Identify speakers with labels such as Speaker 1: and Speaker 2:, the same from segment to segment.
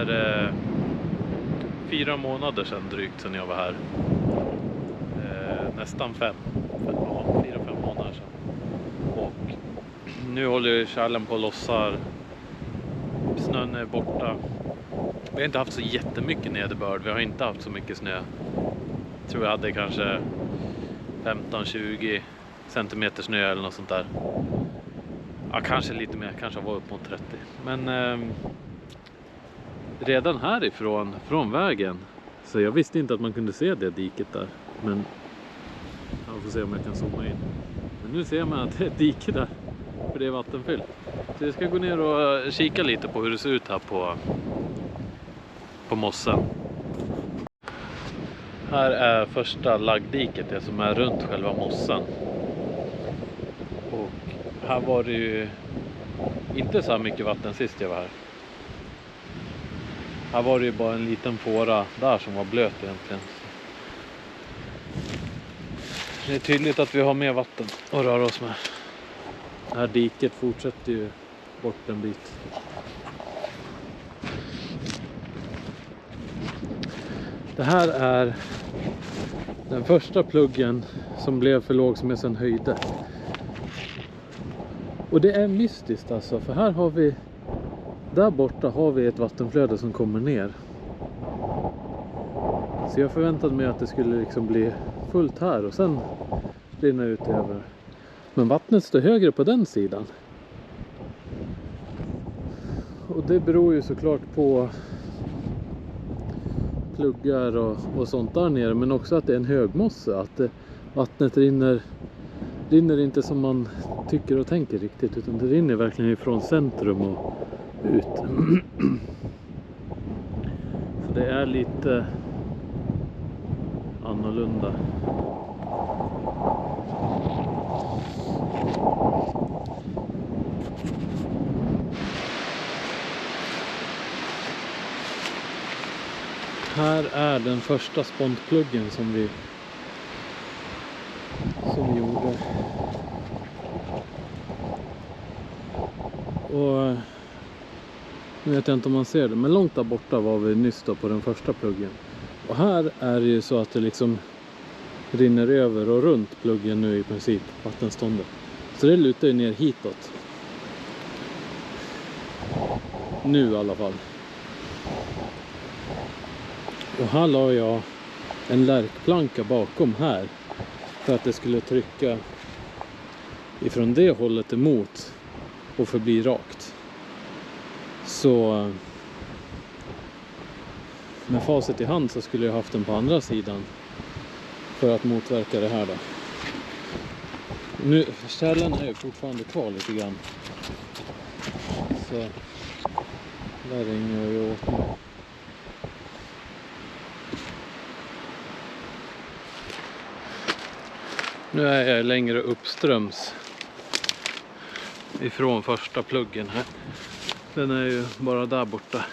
Speaker 1: är 4 månader sedan drygt sedan jag var här. Nästan 4-5 månader sedan. Och nu håller ju kärlen på och lossar. Snön är borta. Vi har inte haft så jättemycket nederbörd. Vi har inte haft så mycket snö. Jag tror jag hade kanske 15-20 centimeter snö eller något sånt där. Ja, kanske lite mer. Kanske var upp mot 30. Men redan härifrån, från vägen. Så jag visste inte att man kunde se det diket där. Men jag får se om jag kan zooma in. Men nu ser man att det är ett dike där. För det är vattenfyllt. Så jag ska gå ner och kika lite på hur det ser ut här på mossen. Här är första laggdiket, det som är runt själva mossen. Och här var det ju inte så här mycket vatten sist jag var här. Här var det ju bara en liten fåra där som var blöt egentligen. Det är tydligt att vi har mer vatten att röra oss med. Det här diket fortsätter ju bort en bit. Det här är den första pluggen som blev för låg som jag sedan höjde. Och det är mystiskt alltså, för här har vi, där borta har vi ett vattenflöde som kommer ner. Så jag förväntade mig att det skulle liksom bli fullt här och sen rinna ut över. Men vattnet står högre på den sidan. Och det beror ju såklart på pluggar och sånt där nere. Men också att det är en högmosse. Att vattnet rinner inte som man tycker och tänker riktigt. Utan det rinner verkligen ifrån centrum och ut. Så det är lite annorlunda. Här är den första spontpluggen som vi gjorde. Och nu vet jag inte om man ser det, men långt där borta var vi nyss då på den första pluggen. Och här är det ju så att det liksom rinner över och runt pluggen nu i princip, vattenståndet. Så det lutar ju ner hitåt. Nu i alla fall. Och här la jag en lärkplanka bakom här. För att det skulle trycka ifrån det hållet emot och förbli rakt. Så med facit i hand så skulle jag haft den på andra sidan. För att motverka det här då. Nu, kärlen är ju fortfarande kvar lite grann. Så där ringer jag ju åt nu. Nu är jag längre uppströms ifrån första pluggen här. Den är ju bara där borta.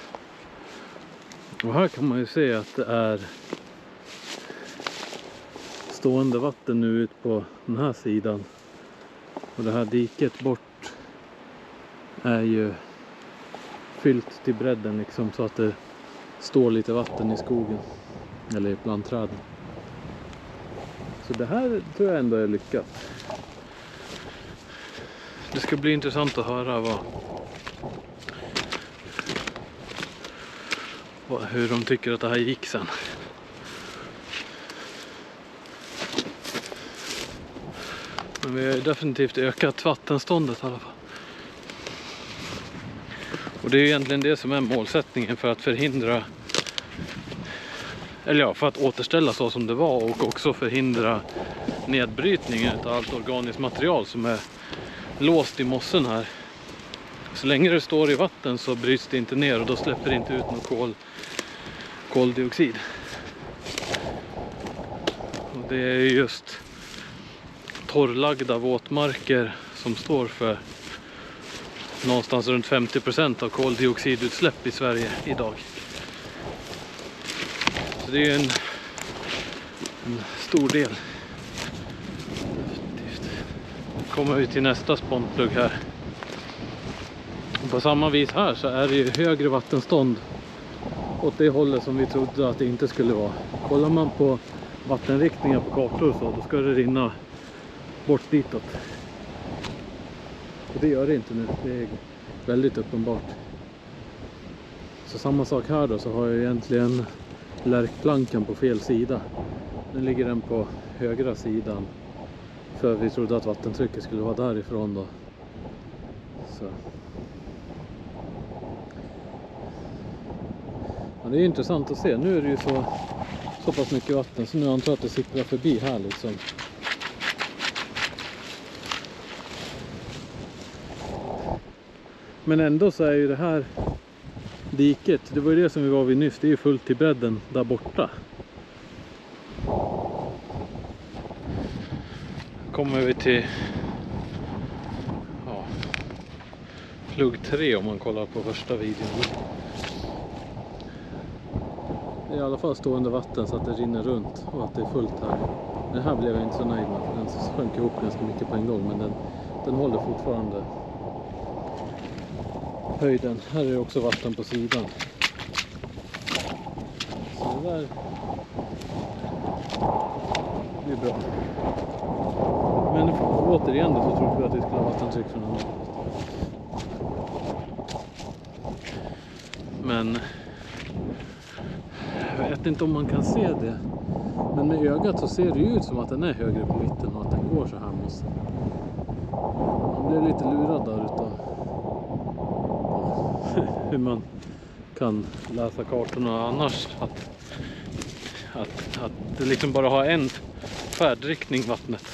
Speaker 1: Och här kan man ju se att det är stående vatten nu ut på den här sidan. Och det här diket bort är ju fyllt till bredden liksom, så att det står lite vatten i skogen. Eller bland träden. Så det här tror jag ändå är lyckat. Det ska bli intressant att höra hur de tycker att det här gick sen. Men vi har definitivt ökat vattenståndet i alla fall. Och det är egentligen det som är målsättningen för att förhindra, eller ja, för att återställa så som det var och också förhindra nedbrytningen av allt organiskt material som är låst i mossen här. Så länge det står i vatten så bryts det inte ner och då släpper det inte ut någon koldioxid. Och det är just torrlagda våtmarker som står för någonstans runt 50% av koldioxidutsläpp i Sverige idag. Så det är en stor del. Nu kommer vi till nästa spontplugg här. Och på samma vis här så är det ju högre vattenstånd åt det hållet som vi trodde att det inte skulle vara. Kollar man på vattenriktningar på kartor så, då ska det rinna bort ditåt. Och det gör det inte nu, det är väldigt uppenbart. Så samma sak här då, så har jag egentligen lärkplankan på fel sida. Nu ligger den på högra sidan. För vi trodde att vattentrycket skulle vara därifrån då. Så. Ja, det är intressant att se. Nu är det ju så pass mycket vatten så nu antar jag att det sipprar förbi här liksom. Men ändå så är ju det här diket, det var ju det som vi var vid nyss, det är ju fullt till bredden där borta. Kommer vi till plugg 3 om man kollar på första videon. Det är i alla fall stående vatten så att det rinner runt och att det är fullt här. Den här blev jag inte så nöjd med, den sjönk ihop ganska mycket på en gång, men den håller fortfarande höjden. Här är det också vatten på sidan. Så det där är bra. Men återigen då, så trodde vi att det skulle ha vattentryck från andra hållet. Men jag vet inte om man kan se det. Men med ögat så ser det ut som att den är högre på mitten och att den går så här måste. Man blir lite lurad där utav hur man kan läsa kartorna annars. Att det liksom bara har en färdriktning vattnet.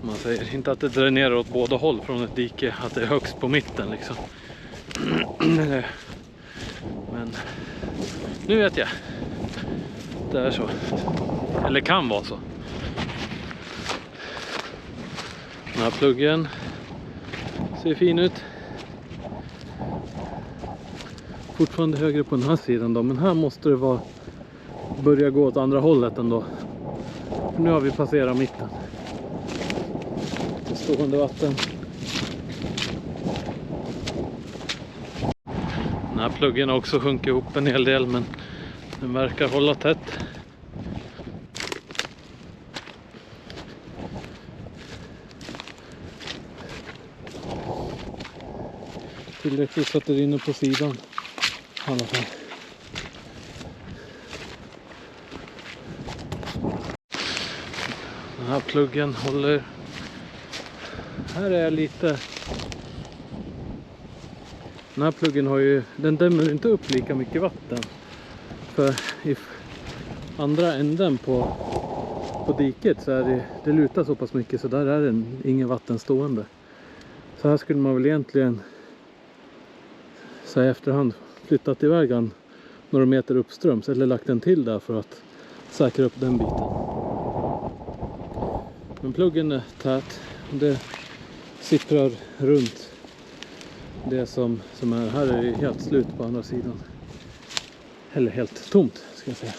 Speaker 1: Man säger inte att det dränerar åt båda håll från ett dike, att det är högst på mitten liksom. Men nu vet jag. Det är så. Eller kan vara så. Den här pluggen ser fin ut. Fortfarande högre på den här sidan då, men här måste det vara börja gå åt andra hållet ändå. Nu har vi passerat mitten. Det stående vatten. Den här pluggen har också sjunkit ihop en hel del, men den verkar hålla tätt. Tillräckligt så att det rinner på sidan i alla fall. Den här pluggen håller. Här är lite. Den här pluggen har ju, den dämmer inte upp lika mycket vatten. För i andra änden på diket så är det lutar så pass mycket så där är det ingen vatten stående. Så här skulle man väl egentligen så i efterhand flyttat iväg den några meter uppströms eller lagt den till där för att säkra upp den biten. Men pluggen är tät och det sipprar runt det som är här. Är det helt slut på andra sidan. Eller helt tomt ska jag säga.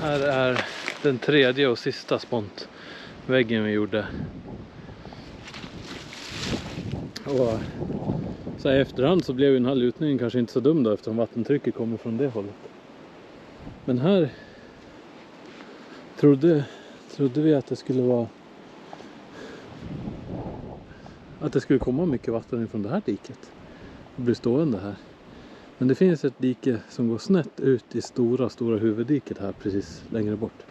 Speaker 1: Här är den tredje och sista spontväggen vi gjorde. Och så i efterhand så blev den här lutningen kanske inte så dum då, eftersom vattentrycket kommer från det hållet. Men här trodde vi att det skulle vara att det skulle komma mycket vatten från det här diket och bli stående här. Men det finns ett dike som går snett ut i stora huvuddiket här precis längre bort.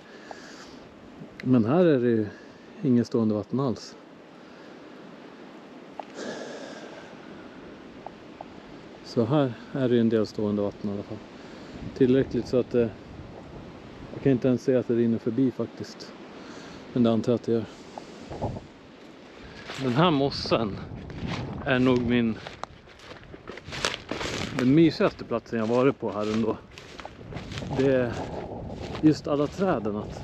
Speaker 1: Men här är det ingen stående vatten alls. Så här är det en del stående vatten i alla fall. Tillräckligt så att jag kan inte ens se att det rinner förbi faktiskt. Men det antar jag att det gör. Den här mossen är nog den mysigaste platsen jag varit på här ändå. Det är just alla träden, att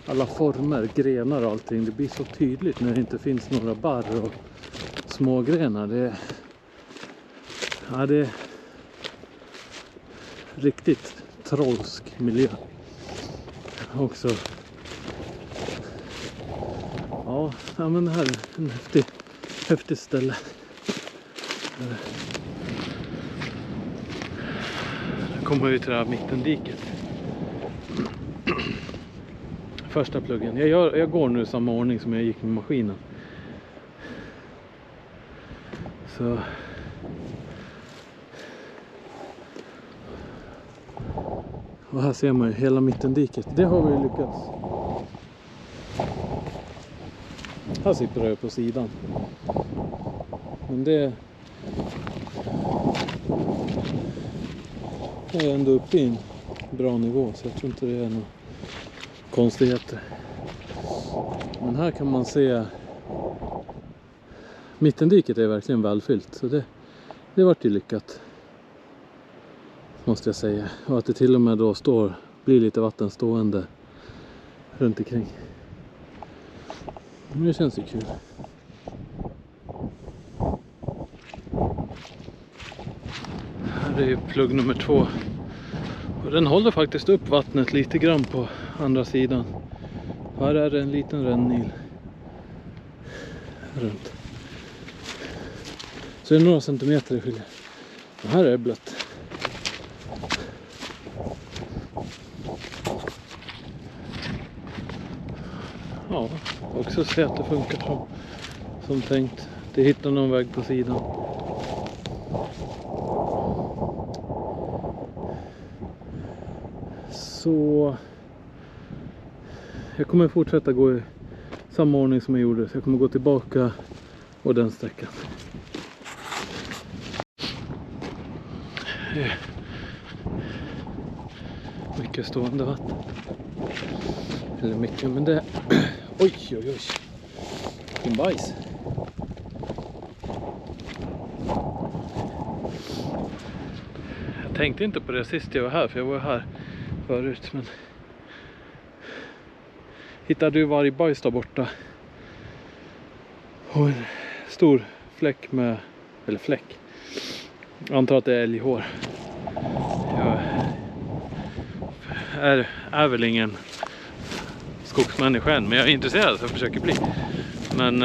Speaker 1: alla former, grenar och allting. Det blir så tydligt när det inte finns några barr och små grenar. Det är riktigt trollsk miljö också. Ja, men det här är en häftig ställe. komma ut till det här mittendiket. Första pluggen. Jag går nu i samma ordning som jag gick med maskinen. Så och här ser man ju hela mittendiket. Det har vi lyckats. Här sitter det på sidan. Men det är ändå uppe i en bra nivå, så jag tror inte det är några konstigheter. Men här kan man se mittendiket är verkligen välfyllt, så det vart ju lyckat, måste jag säga. Och att det till och med då blir lite vatten stående runt omkring. Men det känns ju kul. Här är ju plugg nummer 2. Och den håller faktiskt upp vattnet lite grann på andra sidan. Här är det en liten rännil runt. Så det är några centimeter i skiljer. Och här är det blött. Ja, också se att det funkar som tänkt. Det hittar någon väg på sidan. Så jag kommer fortsätta gå i samma ordning som jag gjorde. Så jag kommer gå tillbaka och den sträckan. Mycket stående vatten. Eller mycket, men det... Oj, oj, oj. Vilken bajs. Jag tänkte inte på det sist jag var här, för jag var här förut, men... Hittade du vargbajs där borta. Och en stor fläck med... Eller fläck. Jag antar att det är älghår. Jag är väl ingen skogsmänniska än, men jag är intresserad så jag försöker bli. Men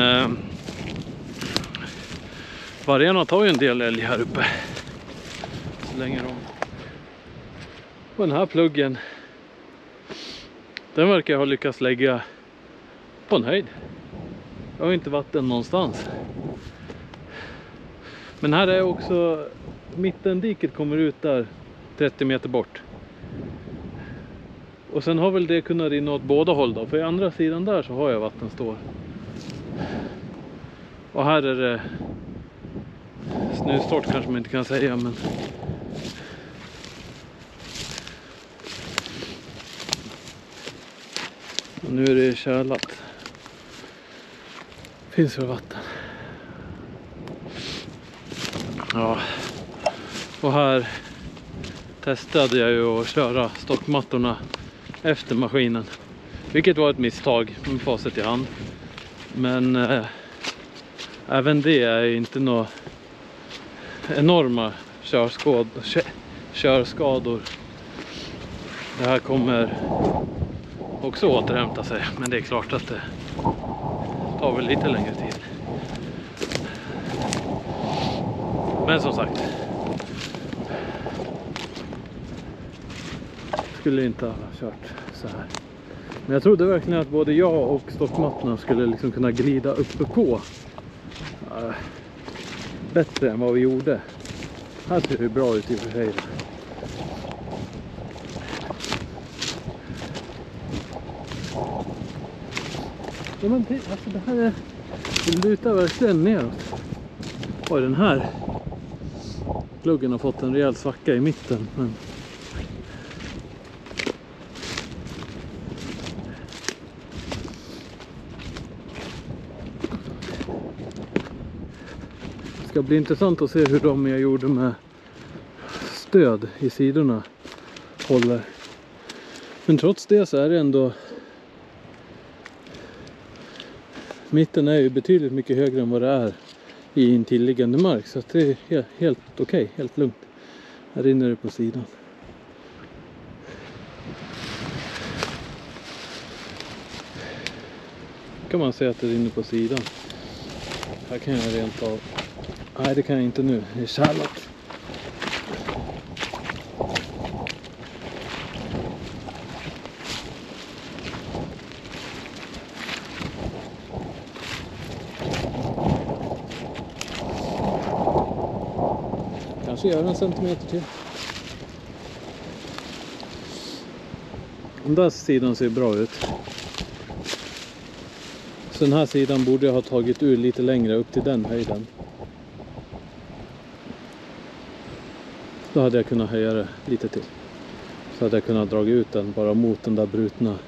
Speaker 1: vargarna tar ju en del älg här uppe. Så länge de... Och den här pluggen, den verkar ha lyckats lägga på en höjd. Jag har inte vatten någonstans. Men här är också mittendiket, kommer ut där 30 meter bort. Och sen har väl det kunnat rinna åt båda håll då. För i andra sidan där så har jag vattenstår. Och här är det snöstort, kanske man inte kan säga, men... Och nu är det kärlat. Finns det vatten. Ja. Och här testade jag ju att köra stockmattorna efter maskinen. Vilket var ett misstag med facit i hand. Men även det är inte några enorma körskador. Det här kommer också återhämta sig. Men det är klart att det tar väl lite längre tid. Men som sagt, skulle inte ha kört så här. Men jag trodde verkligen att både jag och stockmattorna skulle liksom kunna glida uppe på bättre än vad vi gjorde. Här ser det bra ut i och för sig. Ja, men alltså det här är... Det lutar verkligen neråt. Oj, den här pluggen har fått en rejäl svacka i mitten. Men... Det ska bli intressant att se hur de jag gjorde med stöd i sidorna håller. Men trots det så är det ändå... Mitten är ju betydligt mycket högre än vad det är i intilliggande mark. Så att det är helt okej, helt lugnt. Här rinner det på sidan. Kan man säga att det rinner på sidan. Här kan jag rent av... Nej, det kan jag inte nu. Det är kärlat. kanske gör en centimeter till. Den där sidan ser bra ut. Så den här sidan borde jag ha tagit ur lite längre upp till den höjden. Då hade jag kunnat höja det lite till. Så hade jag kunnat dra ut den bara mot den där brutna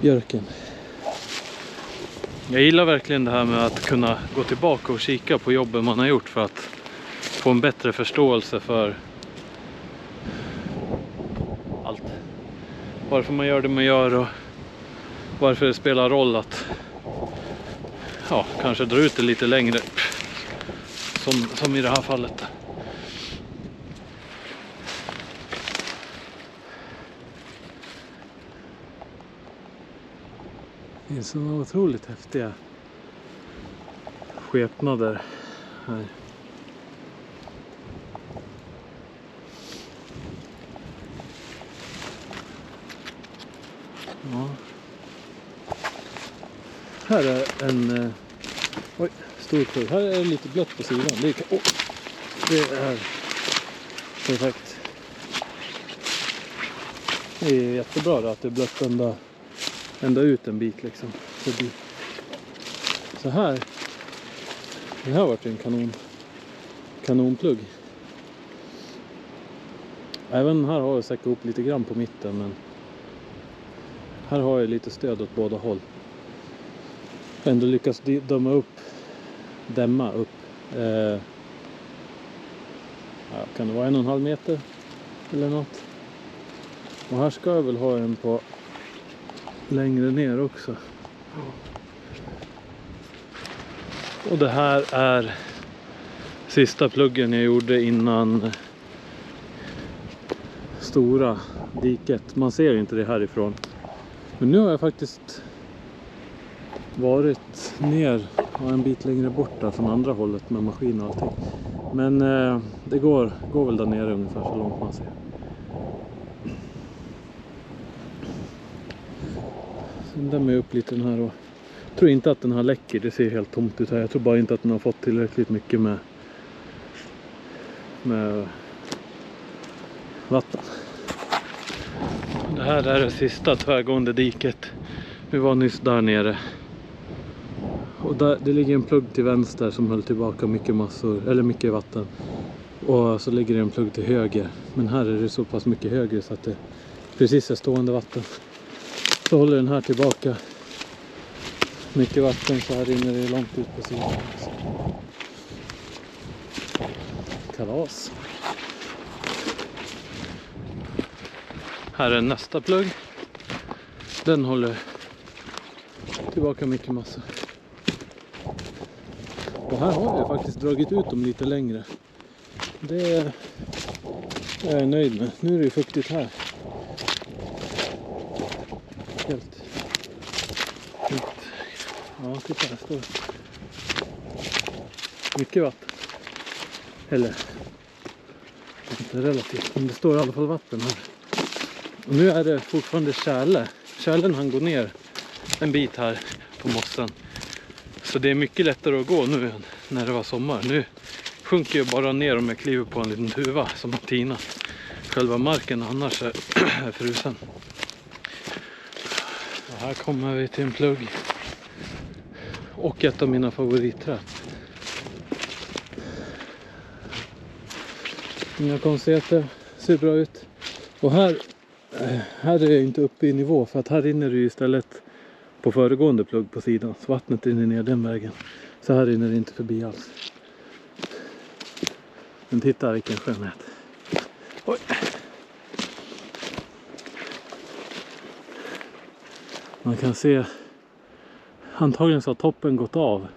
Speaker 1: björken. Jag gillar verkligen det här med att kunna gå tillbaka och kika på jobben man har gjort för att få en bättre förståelse för allt. Varför man gör det man gör och varför det spelar roll att kanske dra ut det lite längre. Som i det här fallet. Det är så otroligt häftiga skepnader här. Ja. Här är en stor plugg. Här är det lite blött på sidan. Det är perfekt. Det är jättebra då, att det är blött ända ut en bit liksom. Så här. Det här har varit en kanonplugg. Även här har jag säkert upp lite grann på mitten, men här har jag lite stöd åt båda håll. Jag har ändå lyckats dämma upp. Kan det vara 1,5 meter eller något. Och här ska jag väl ha en på längre ner också. Och det här är sista pluggen jag gjorde innan stora diket. Man ser inte det härifrån. Men nu har jag faktiskt varit ner en bit längre bort där från andra hållet med maskin och allting. Men det går väl där nere ungefär så långt man ser. Sen dämmer jag upp lite den här och jag tror inte att den här läcker. Det ser helt tomt ut här. Jag tror bara inte att den har fått tillräckligt mycket med vatten. Det här är det sista tvärgående diket. Vi var nyss där nere. Och det ligger en plugg till vänster som höll tillbaka mycket vatten. Och så ligger det en plugg till höger. Men här är det så pass mycket högre så att det precis är stående vatten. Så håller den här tillbaka mycket vatten, så här rinner det långt ut på sidan. Kalas. Här är nästa plugg. Den håller tillbaka mycket massa. Och här har jag faktiskt dragit ut dem lite längre. Det är jag nöjd med. Nu är det ju fuktigt här. Helt. Ja, titta, här står mycket vatten. Eller inte relativt, men det står i alla fall vatten här. Och nu är det fortfarande tjäle. Tjälen han går ner en bit här på mossen. Så det är mycket lättare att gå nu än när det var sommar. Nu sjunker jag bara ner om jag kliver på en liten tuva som har tinat. Själva marken annars är frusen. Och här kommer vi till en plugg. Och ett av mina favoritträd. Inga konstigheter, ser bra ut. Och här är jag inte uppe i nivå, för att här rinner det istället på föregående plugg på sidan. Så vattnet rinner ner den vägen. Så här rinner det inte förbi alls. Men titta vilken skönhet. Oj. Man kan se, antagligen så har toppen gått av.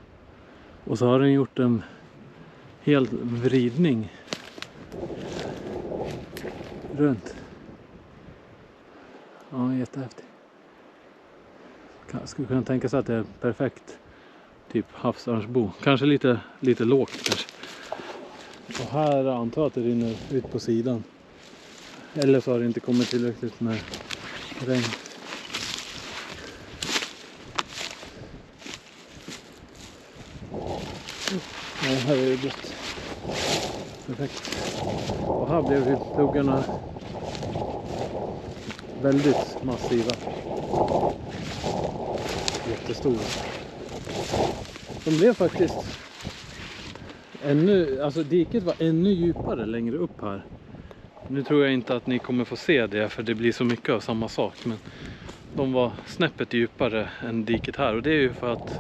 Speaker 1: Och så har den gjort en hel vridning runt. Ja, jättehäftigt. Skulle kunna tänka sig att det är perfekt typ havsörnsbo. Kanske lite lågt kanske. Och här antar jag att det rinner ut på sidan. Eller så har det inte kommit tillräckligt med regn. Ja, här är det blött. Perfekt. Och här blev ju pluggarna väldigt massiva. Jättestora. De blev faktiskt alltså diket var ännu djupare längre upp här. Nu tror jag inte att ni kommer få se det, för det blir så mycket av samma sak, men de var snäppet djupare än diket här, och det är ju för att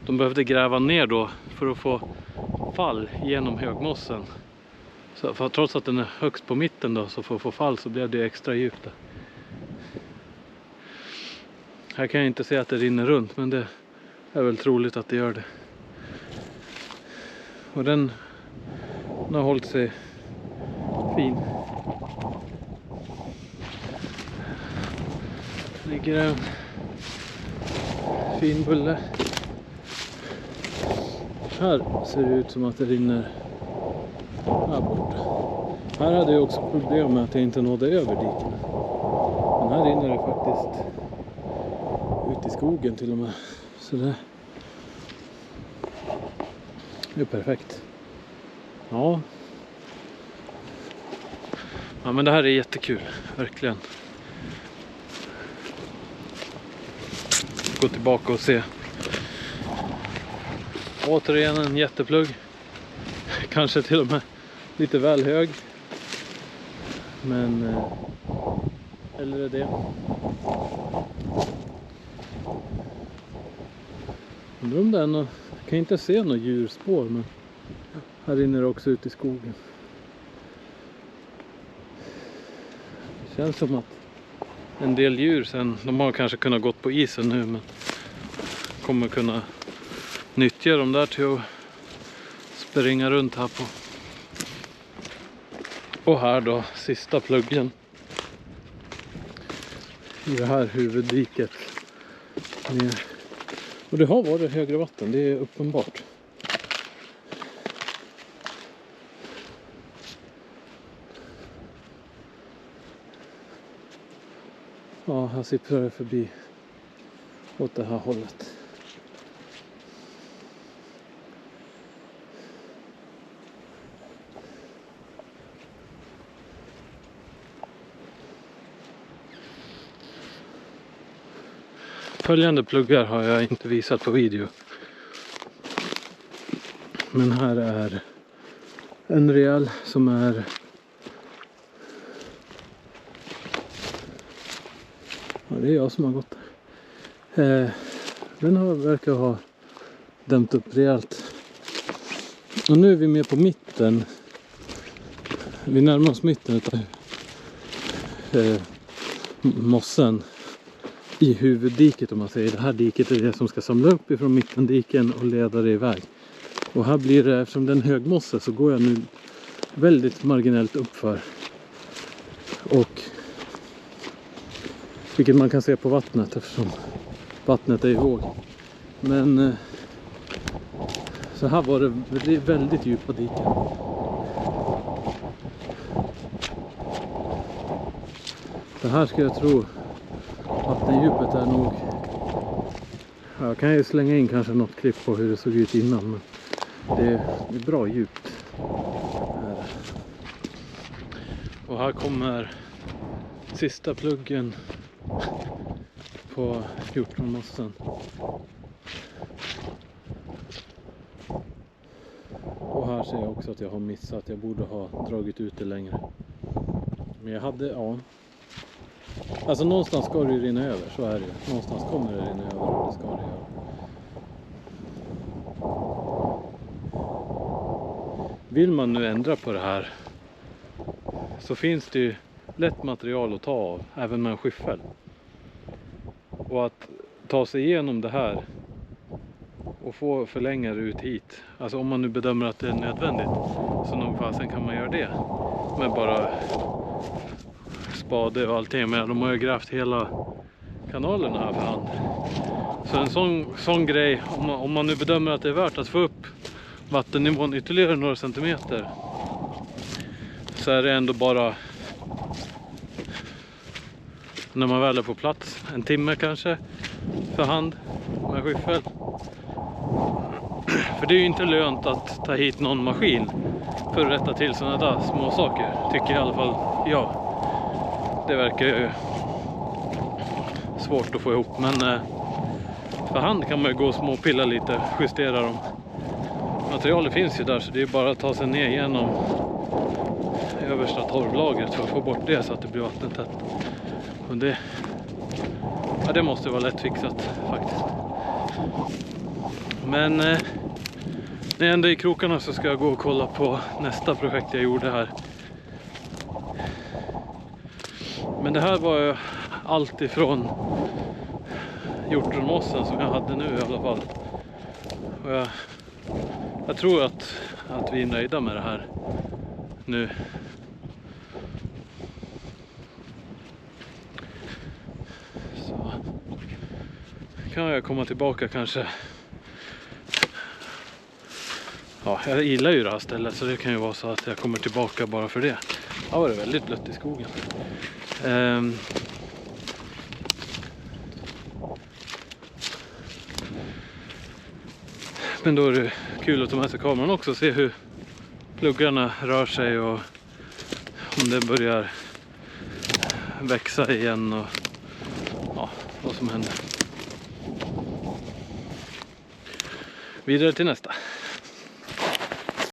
Speaker 1: de behövde gräva ner då för att få fall genom högmossen. Så för trots att den är högst på mitten då, så för att få fall så blev det extra djupt där. Här kan jag inte se att det rinner runt, men det är väl troligt att det gör det. Och den har hållit sig fin. Ligger en fin bulle. Här ser det ut som att det rinner här borta. Här hade jag också problem med att jag inte nådde över diken. Men här rinner det faktiskt ut i skogen till och med. Så det är perfekt. Ja, men det här är jättekul, verkligen. Gå tillbaka och se. Återigen en jätteplugg. Kanske till och med lite väl hög. Men eller är det. Undrar om det är något, jag kan inte se några djurspår, men här inne är det också ute i skogen. Det känns som att en del djur sen, de har kanske kunnat gått på isen nu, men kommer kunna nyttja dem där till att springa runt här på. Och här då, sista pluggen i det här huvuddiket. Och det har varit högre vatten, det är uppenbart. Ja, här sipprar det förbi åt det här hållet. Följande pluggar har jag inte visat på video. Men här är en rejäl som är det är jag som har gått där. Den verkar ha dämt upp rejält. Och nu är vi med på mitten. Vi närmar oss mitten av mossen i huvuddiket, om man säger. Det här diket är det som ska samla upp ifrån mittendiken och leda det iväg. Och här blir det, eftersom den högmosse, så går jag nu väldigt marginellt uppför. Och vilket man kan se på vattnet, eftersom vattnet är i våg. Men så här var det väldigt djupa diken. Det här ska jag tro, vattendjupet är nog, jag kan ju slänga in kanske något klipp på hur det såg ut innan, men det är bra djupt här. Och här kommer sista pluggen på 14-mossen. Och här ser jag också att jag har missat. Jag borde ha dragit ut det längre. Men jag hade, alltså någonstans ska det ju rinna över, så är det ju. Någonstans kommer det rinna över, och det ska det göra. Vill man nu ändra på det här, så finns det ju lätt material att ta av, även med en skyffel. Och att ta sig igenom det här och få förlänga det ut hit, alltså om man nu bedömer att det är nödvändigt, så nog fasen kan man göra det med bara spade och allting. Men de har ju grävt hela kanalerna här för hand. Så en sån grej, om man nu bedömer att det är värt att få upp vattennivån ytterligare några centimeter, så är det ändå bara, när man väl är på plats, en timme kanske för hand med skyffel. För För det är ju inte lönt att ta hit någon maskin för att rätta till sådana där små saker, tycker i alla fall jag. Det verkar ju svårt att få ihop, men för hand kan man ju gå och småpilla lite, justera dem. Materialet finns ju där, så det är bara att ta sig ner genom översta torvlagret för att få bort det så att det blir vattentätt. Och det måste vara lätt fixat faktiskt. Men när jag ändå är i krokarna så ska jag gå och kolla på nästa projekt jag gjorde här. Men det här var ju allt ifrån hjortronmossen som jag hade nu i alla fall. Och jag tror att vi är nöjda med det här nu. Så kan jag komma tillbaka kanske. Ja, jag gillar ju det här stället, så det kan ju vara så att jag kommer tillbaka bara för det. Ja, var det väldigt blött i skogen. Men då är det kul att ta med sig kameran också och se hur pluggarna rör sig och om det börjar växa igen och ja, vad som händer. Vidare till nästa.